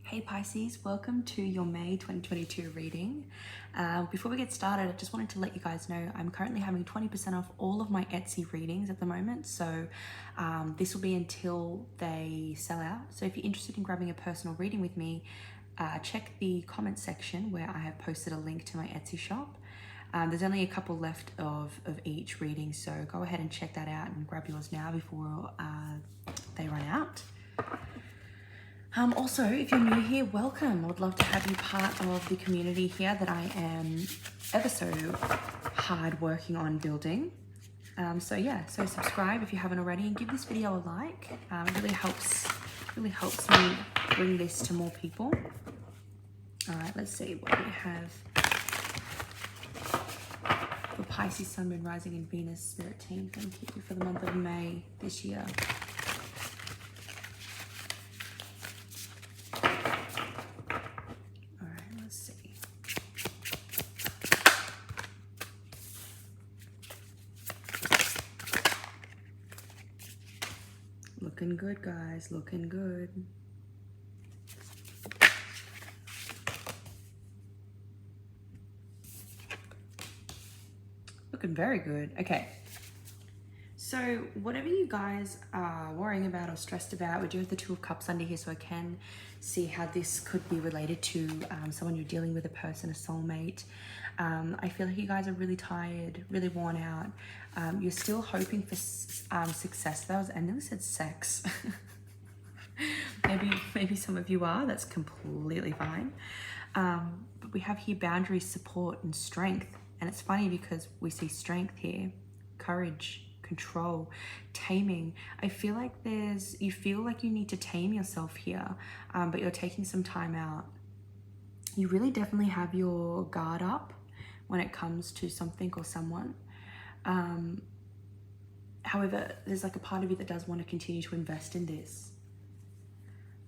Hey Pisces, welcome to your May 2022 reading. Before we get started, I just wanted to let you guys know I'm currently having 20% off all of my Etsy readings at the moment. So this will be until they sell out. So if you're interested in grabbing a personal reading with me, check the comment section where I have posted a link to my Etsy shop. There's only a couple left of each reading, so go ahead and check that out and grab yours now before they run out. Also, if you're new here, welcome. I would love to have you part of the community here that I am ever so hard working on building. So subscribe if you haven't already and give this video a like. It really helps me bring this to more people. All right, let's see what we have for Pisces, Sun, Moon, Rising, and Venus Spirit Team. Thank you for the month of May this year. Looking good, guys, looking good. Looking very good. Okay. So whatever you guys are worrying about or stressed about, we do have the Two of Cups under here, so I can see how this could be related to someone you're dealing with, a person, a soulmate. I feel like you guys are really tired, really worn out. You're still hoping for success. I nearly said sex. maybe some of you are. That's completely fine. But we have here boundaries, support, and strength. And it's funny because we see strength here, courage, control, taming. I feel like you feel like you need to tame yourself here, but you're taking some time out. You really definitely have your guard up when it comes to something or someone. However, there's like a part of you that does want to continue to invest in this.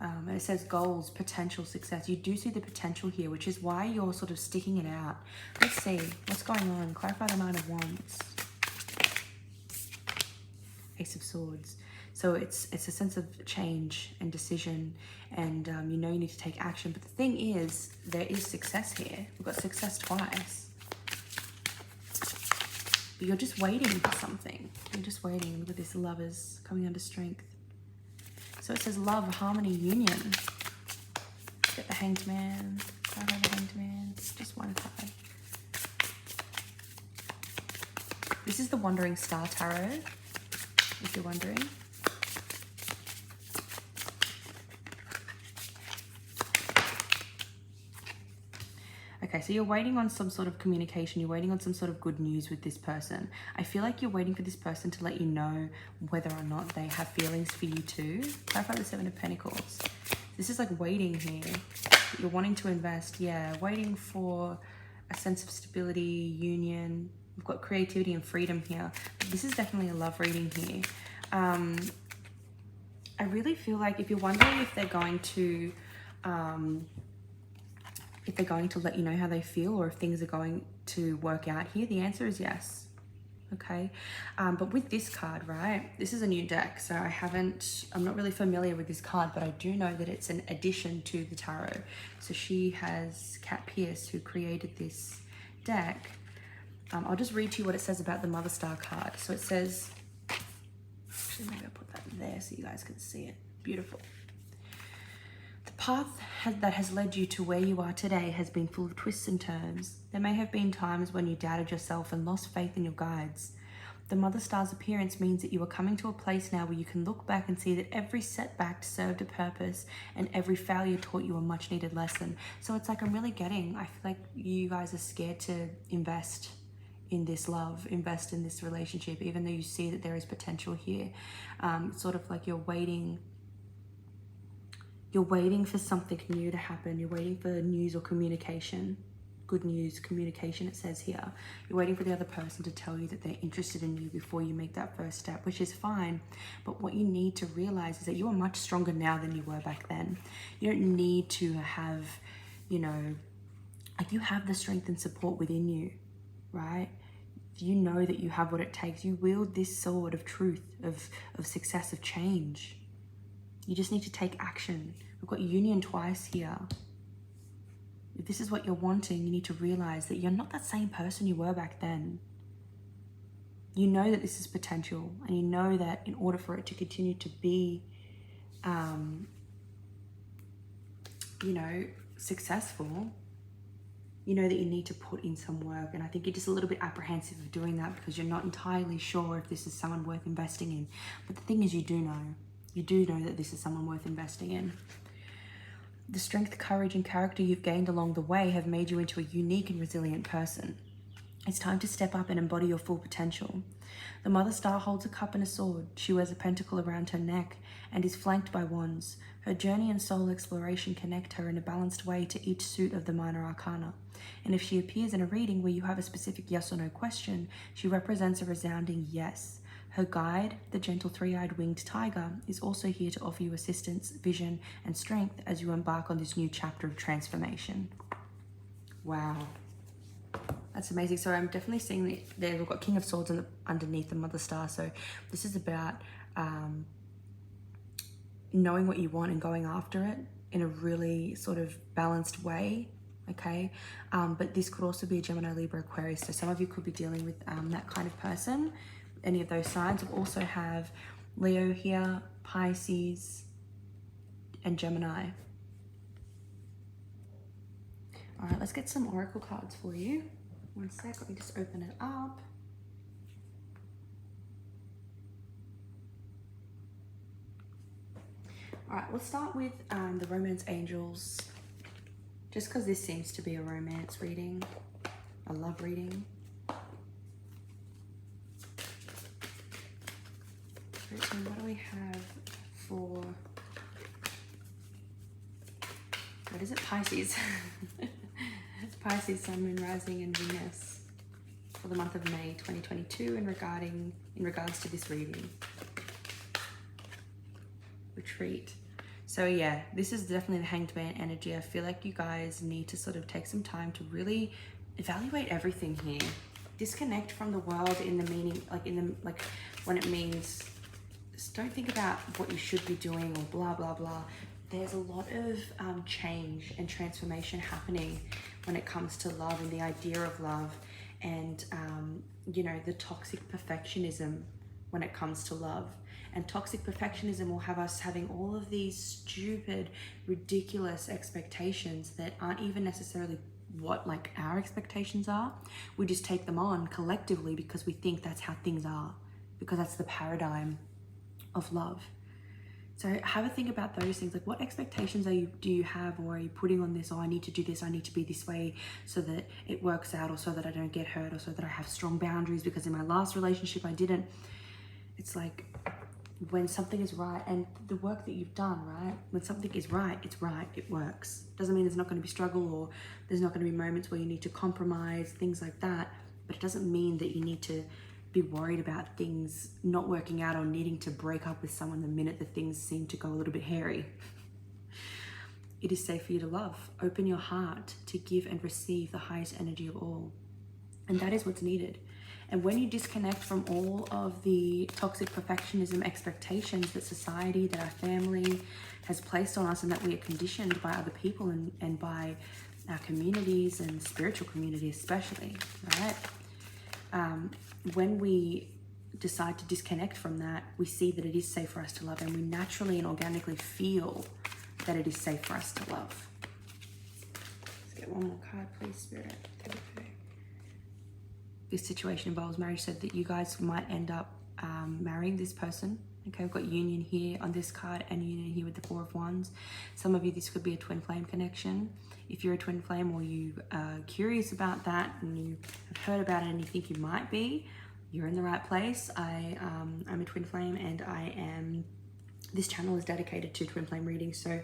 And it says goals, potential success. You do see the potential here, which is why you're sort of sticking it out. Let's see what's going on. Clarify the Nine of Wands. Ace of Swords. So it's a sense of change and decision, and you know you need to take action. But the thing is, there is success here. We've got success twice. But you're just waiting for something. You're just waiting. Look at this, Lovers coming under strength. So it says love, harmony, union. Get the Hanged Man. Card over the Hanged Man. Just one card. This is the Wandering Star Tarot, if you're wondering. Okay, so you're waiting on some sort of communication. You're waiting on some sort of good news with this person. I feel like you're waiting for this person to let you know whether or not they have feelings for you too. Clarify the Seven of Pentacles. This is like waiting here. You're wanting to invest, yeah. Waiting for a sense of stability, union. We've got creativity and freedom here. This is definitely a love reading here. I really feel like if you're wondering if they're going to let you know how they feel, or if things are going to work out here, the answer is yes. Okay, but with this card, right, this is a new deck, so I'm not really familiar with this card, but I do know that it's an addition to the tarot. So she has Kat Pierce, who created this deck. I'll just read to you what it says about the Mother Star card. So it says, actually maybe I'll put that there so you guys can see it. Beautiful. The path that has led you to where you are today has been full of twists and turns. There may have been times when you doubted yourself and lost faith in your guides. The Mother Star's appearance means that you are coming to a place now where you can look back and see that every setback served a purpose and every failure taught you a much needed lesson. So it's like I feel like you guys are scared to invest in this love, invest in this relationship, even though you see that there is potential here. Sort of like you're waiting for something new to happen. You're waiting for news or communication. Good news, communication, it says here. You're waiting for the other person to tell you that they're interested in you before you make that first step, which is fine. But what you need to realize is that you are much stronger now than you were back then. You don't need to have, you have the strength and support within you, right? You know that you have what it takes. You wield this sword of truth, of success, of change. You just need to take action We've got union twice here. If this is what you're wanting, you need to realize that you're not that same person you were back then. You know that this is potential, and you know that in order for it to continue to be, you know, successful, you know that you need to put in some work. And I think you're just a little bit apprehensive of doing that because you're not entirely sure if this is someone worth investing in. But the thing is, you do know. You do know that this is someone worth investing in. The strength, courage, and character you've gained along the way have made you into a unique and resilient person. It's time to step up and embody your full potential. The Mother Star holds a cup and a sword. She wears a pentacle around her neck and is flanked by wands. Her journey and soul exploration connect her in a balanced way to each suit of the minor arcana. And if she appears in a reading where you have a specific yes or no question, she represents a resounding yes. Her guide, the gentle three-eyed winged tiger, is also here to offer you assistance, vision, and strength as you embark on this new chapter of transformation. Wow. That's amazing. So I'm definitely seeing that there we've got King of Swords underneath the Mother Star. So this is about knowing what you want and going after it in a really sort of balanced way. Okay. But this could also be a Gemini, Libra, Aquarius. So some of you could be dealing with that kind of person, any of those signs. We also have Leo here, Pisces, and Gemini. All right, let's get some oracle cards for you. One sec, let me just open it up. All right, we'll start with the Romance Angels, just because this seems to be a romance reading, a love reading. So what do we have for, what is it, Pisces? Pisces, Sun, Moon, Rising, and Venus for the month of May 2022 in regards to this reading. Retreat. So yeah, this is definitely the Hanged Man energy. I feel like you guys need to sort of take some time to really evaluate everything here. Disconnect from the world in the meaning, like when it means, just don't think about what you should be doing or blah, blah, blah. There's a lot of change and transformation happening when it comes to love and the idea of love, and you know, the toxic perfectionism when it comes to love. And toxic perfectionism will have us having all of these stupid, ridiculous expectations that aren't even necessarily what like our expectations are. We just take them on collectively because we think that's how things are, because that's the paradigm of love. So have a think about those things. Like, what expectations do you have, or are you putting on this? Oh, I need to do this, I need to be this way so that it works out, or so that I don't get hurt, or so that I have strong boundaries, because in my last relationship I didn't. It's like, when something is right, and the work that you've done, right? When something is right, it's right, it works. Doesn't mean there's not going to be struggle, or there's not going to be moments where you need to compromise, things like that. But it doesn't mean that you need to be worried about things not working out or needing to break up with someone the minute that things seem to go a little bit hairy. It is safe for you to love. Open your heart to give and receive the highest energy of all. And that is what's needed. And when you disconnect from all of the toxic perfectionism expectations that society, that our family has placed on us, and that we are conditioned by other people and by our communities and spiritual community especially, right? When we decide to disconnect from that, we see that it is safe for us to love, and we naturally and organically feel that it is safe for us to love. Let's get one more card, please, Spirit. This situation involves marriage, so that you guys might end up marrying this person. Okay, we've got union here on this card and union here with the Four of Wands. Some of you, this could be a twin flame connection. If you're a twin flame, or you are curious about that and you have heard about it and you think you might be, you're in the right place. I'm a twin flame, and this channel is dedicated to twin flame readings. So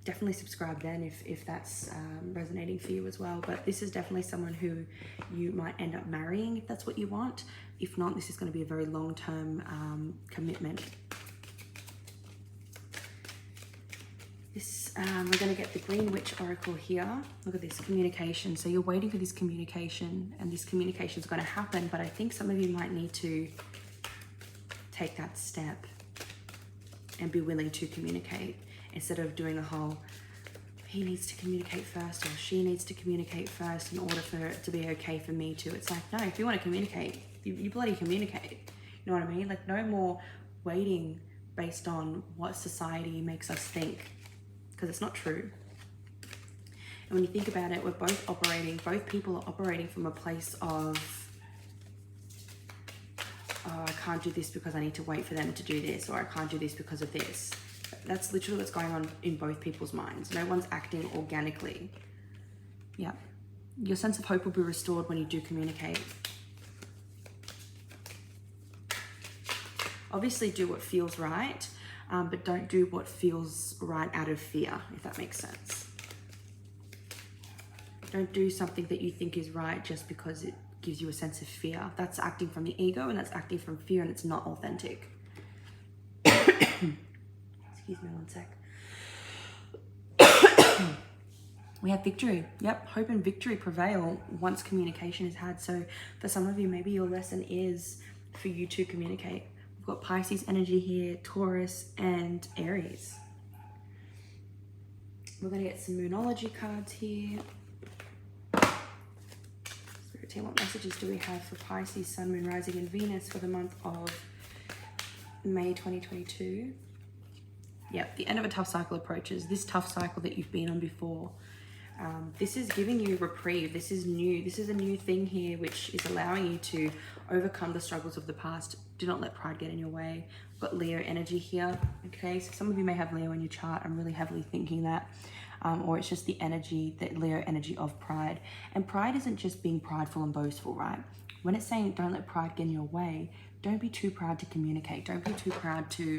definitely subscribe then if that's resonating for you as well. But this is definitely someone who you might end up marrying if that's what you want. If not, this is going to be a very long-term commitment. This we're going to get the Green Witch Oracle here. Look at this, communication. So you're waiting for this communication, and this communication is going to happen, but I think some of you might need to take that step and be willing to communicate. instead of doing the whole, he needs to communicate first or she needs to communicate first in order for it to be okay for me to. It's like, no, if you want to communicate, you bloody communicate. You know what I mean? Like, no more waiting based on what society makes us think, because it's not true. And when you think about it, both people are operating from a place of, oh, I can't do this because I need to wait for them to do this, or I can't do this because of this. That's literally what's going on in both people's minds. No one's acting organically. Yeah. Your sense of hope will be restored when you do communicate. Obviously do what feels right, but don't do what feels right out of fear, if that makes sense. Don't do something that you think is right just because it gives you a sense of fear. That's acting from the ego, and that's acting from fear, and it's not authentic. Excuse me one sec. We have victory. Yep, hope and victory prevail once communication is had. So for some of you, maybe your lesson is for you to communicate. We've got Pisces energy here, Taurus, and Aries. We're going to get some Moonology cards here. Spirit team, what messages do we have for Pisces, Sun, Moon, Rising, and Venus for the month of May 2022? Yep, the end of a tough cycle approaches. This tough cycle that you've been on before. This is giving you reprieve. This is new. This is a new thing here, which is allowing you to overcome the struggles of the past. Do not let pride get in your way. We've got Leo energy here. Okay, so some of you may have Leo in your chart. I'm really heavily thinking that. Or it's just the energy, the Leo energy of pride. And pride isn't just being prideful and boastful, right? When it's saying don't let pride get in your way, don't be too proud to communicate. Don't be too proud to,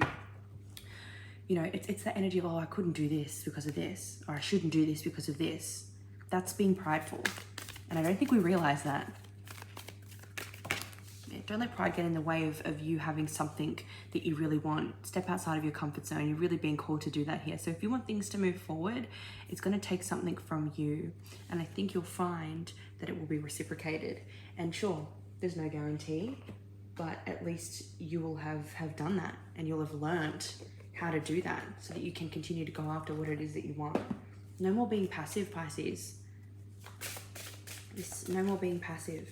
you know, it's the energy of, oh, I couldn't do this because of this, or I shouldn't do this because of this. That's being prideful. And I don't think we realize that. Yeah, don't let pride get in the way of you having something that you really want. Step outside of your comfort zone. You're really being called to do that here. So if you want things to move forward, it's going to take something from you. And I think you'll find that it will be reciprocated. And sure, there's no guarantee, but at least you will have done that, and you'll have learned how to do that so that you can continue to go after what it is that you want. No more being passive, Pisces. No more being passive.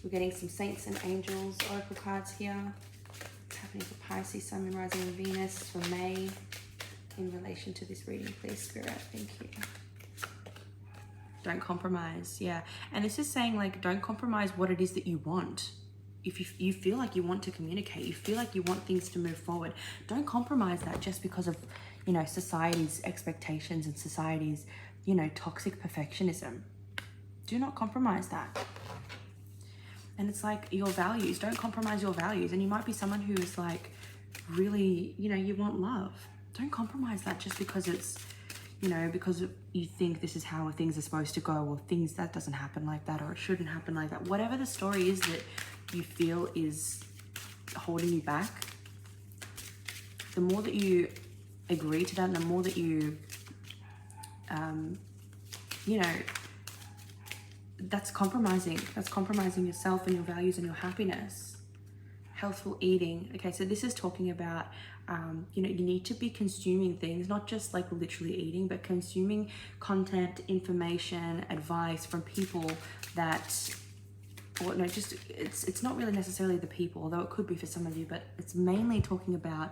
We're getting some Saints and Angels oracle cards here. What's happening for Pisces, Sun, Moon, Rising, and Venus for May in relation to this reading, please, Spirit? Thank you. Don't compromise. Yeah. And this is saying, like, don't compromise what it is that you want. If you feel like you want to communicate, you feel like you want things to move forward, don't compromise that just because of, you know, society's expectations and society's, you know, toxic perfectionism. Do not compromise that. And it's like your values, don't compromise your values. And you might be someone who is like really, you know, you want love. Don't compromise that just because it's, you know, because you think this is how things are supposed to go, or things that doesn't happen like that, or it shouldn't happen like that. Whatever the story is that you feel is holding you back, the more that you agree to that, and the more that you, you know, that's compromising yourself and your values and your happiness. Healthful eating. Okay, so this is talking about, you know, you need to be consuming things, not just like literally eating, but consuming content, information, advice from people that, or no, just it's not really necessarily the people, although it could be for some of you, but it's mainly talking about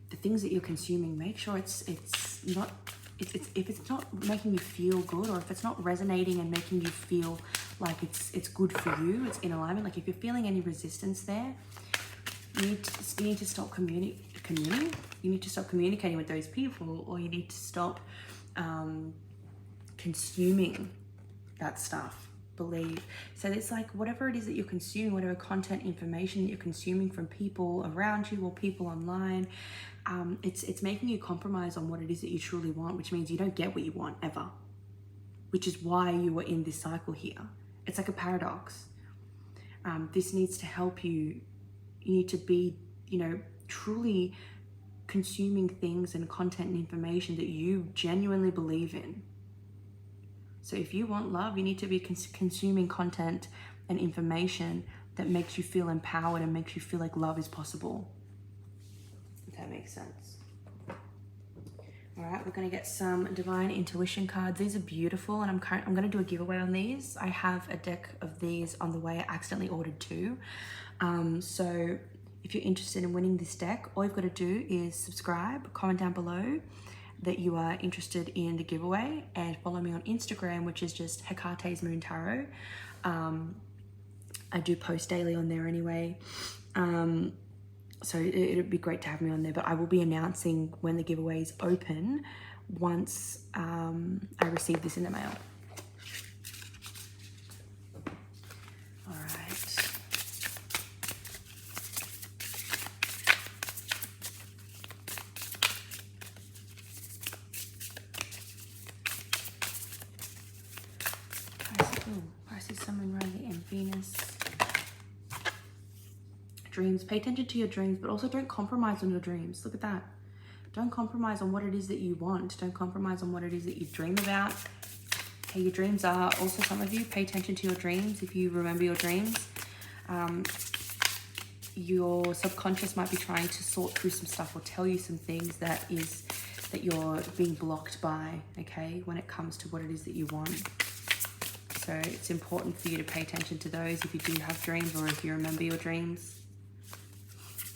the things that you're consuming. Make sure it's not, if it's not making you feel good, or if it's not resonating and making you feel like it's good for you, it's in alignment. Like if you're feeling any resistance there, you need to stop communing. You need to stop communicating with those people, or you need to stop consuming that stuff. Believe. So it's like whatever it is that you're consuming, whatever content, information that you're consuming from people around you or people online, it's making you compromise on what it is that you truly want, which means you don't get what you want ever, which is why you are in this cycle here. It's like a paradox. This needs to help you. You need to be, you know, truly consuming things and content and information that you genuinely believe in. So if you want love, you need to be consuming content and information that makes you feel empowered and makes you feel like love is possible. If that makes sense. All right, we're going to get some Divine Intuition cards. These are beautiful, and I'm going to do a giveaway on these. I have a deck of these on the way. I accidentally ordered 2. So if you're interested in winning this deck, all you've got to do is subscribe, comment down below that you are interested in the giveaway, and follow me on Instagram, which is just Hecate's Moon Tarot. I do post daily on there anyway. So it'd be great to have me on there, but I will be announcing when the giveaways open once I receive this in the mail. All right. Pisces, Sun, Moon, Rising, and Venus. Dreams. Pay attention to your dreams, but also don't compromise on your dreams. Look at that. Don't compromise on what it is that you want. Don't compromise on what it is that you dream about. Okay, your dreams are also, some of you, pay attention to your dreams. If you remember your dreams, your subconscious might be trying to sort through some stuff or tell you some things that you're being blocked by, okay, when it comes to what it is that you want. So it's important for you to pay attention to those if you do have dreams, or if you remember your dreams.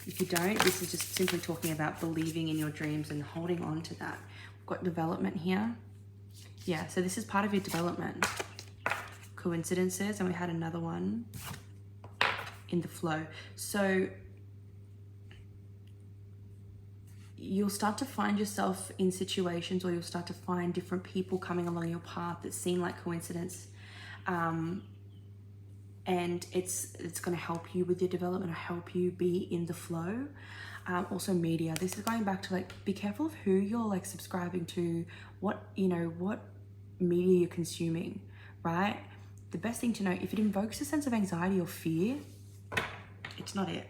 If you don't, this is just simply talking about believing in your dreams and holding on to that. We've got development here. Yeah, so this is part of your development. Coincidences, and we had another one in the flow. So you'll start to find yourself in situations, or you'll start to find different people coming along your path that seem like coincidence. And it's going to help you with your development, or help you be in the flow. Also media. This is going back to, like, be careful of who you're like subscribing to, what media you're consuming, right? The best thing to know, if it invokes a sense of anxiety or fear, it's not it.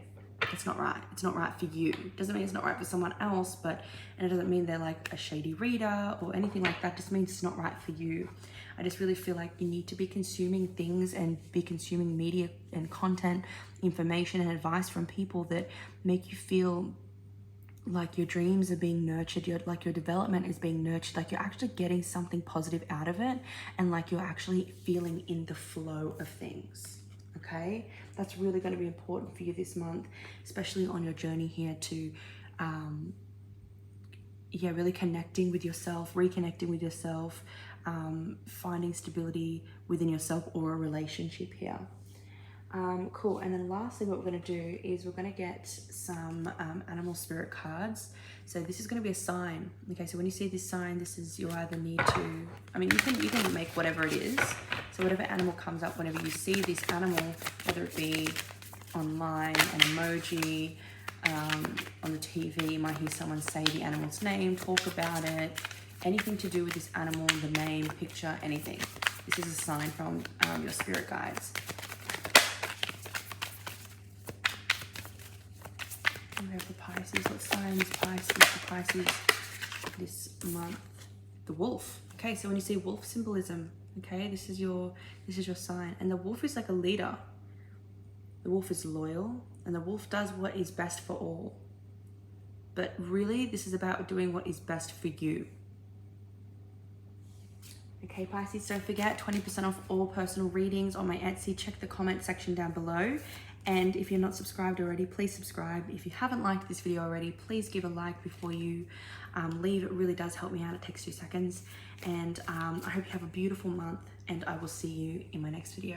It's not right. It's not right for you. Doesn't mean it's not right for someone else, and it doesn't mean they're like a shady reader or anything like that. It just means it's not right for you. I just really feel like you need to be consuming things and be consuming media and content, information and advice from people that make you feel like your dreams are being nurtured, your development is being nurtured, like you're actually getting something positive out of it, and like you're actually feeling in the flow of things. Okay, that's really going to be important for you this month, especially on your journey here to really connecting with yourself, reconnecting with yourself, finding stability within yourself or a relationship here. Cool. And then lastly, what we're going to do is we're going to get some animal spirit cards. So this is going to be a sign. Okay, so when you see this sign, this is, you either need to, I mean, you can make whatever it is. So whatever animal comes up whenever you see this animal, whether it be online, an emoji, on the TV, you might hear someone say the animal's name, talk about it, anything to do with this animal, the name, picture, anything. This is a sign from your spirit guides. And we have the Pisces. What sign is Pisces? The Pisces this month. The wolf. Okay, so when you see wolf symbolism, okay, this is your sign. And the wolf is like a leader. The wolf is loyal, and the wolf does what is best for all. But really, this is about doing what is best for you. Okay, Pisces, don't forget, 20% off all personal readings on my Etsy. Check the comment section down below. And if you're not subscribed already, please subscribe. If you haven't liked this video already, please give a like before you leave. It really does help me out. It takes 2 seconds. And I hope you have a beautiful month, and I will see you in my next video.